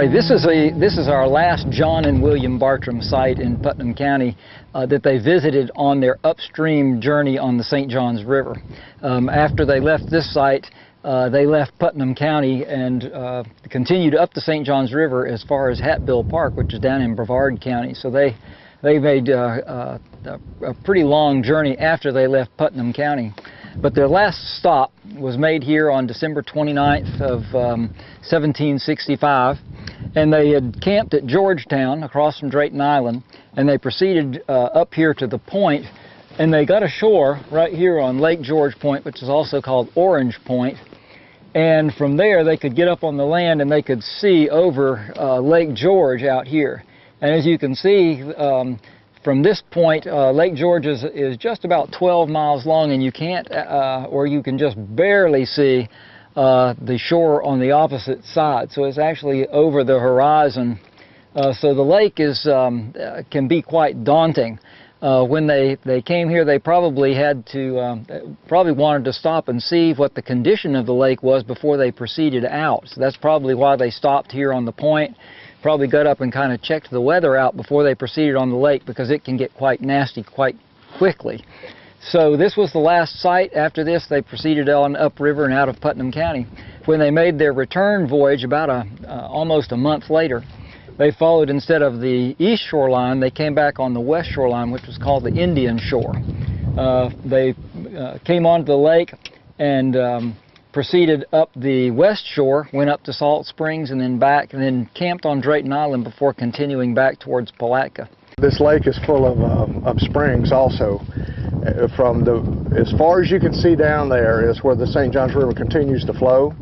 right, this is our last John and William Bartram site in Putnam County that they visited on their upstream journey on the St. Johns River. After they left this site, they left Putnam County and continued up the St. Johns River as far as Hatbill Park, which is down in Brevard County. So they made a pretty long journey after they left Putnam County. But their last stop was made here on December 29th of 1765, and they had camped at Georgetown across from Drayton Island, and they proceeded up here to the point, and they got ashore right here on Lake George Point, which is also called Orange Point, and from there they could get up on the land and they could see over Lake George out here. And as you can see, from this point, Lake George is just about 12 miles long, and you can't, or you can just barely see the shore on the opposite side. So it's actually over the horizon. So the lake can be quite daunting. When they came here, they probably had to, probably wanted to stop and see what the condition of the lake was before they proceeded out. So that's probably why they stopped here on the point. Probably got up and kind of checked the weather out before they proceeded on the lake, because it can get quite nasty quite quickly. So this was the last site. After this, they proceeded on upriver and out of Putnam County. When they made their return voyage about almost a month later, they followed, instead of the east shoreline, they came back on the west shoreline, which was called the Indian Shore. They came onto the lake and proceeded up the west shore, went up to Salt Springs and then back, and then camped on Drayton Island before continuing back towards Palatka. This lake is full of springs also. From as far as you can see down there is where the St. Johns River continues to flow.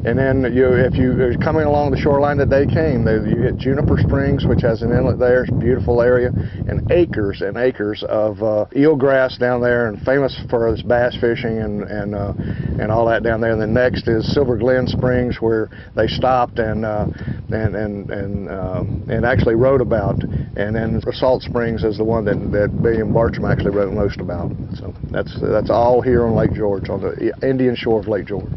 And then if you're coming along the shoreline that they came, you hit Juniper Springs, which has an inlet there. It's a beautiful area, and acres of eelgrass down there, and famous for its bass fishing and all that down there. And then next is Silver Glen Springs, where they stopped and actually wrote about. And then Salt Springs is the one that William Bartram actually wrote most about. So that's all here on Lake George, on the Indian shore of Lake George.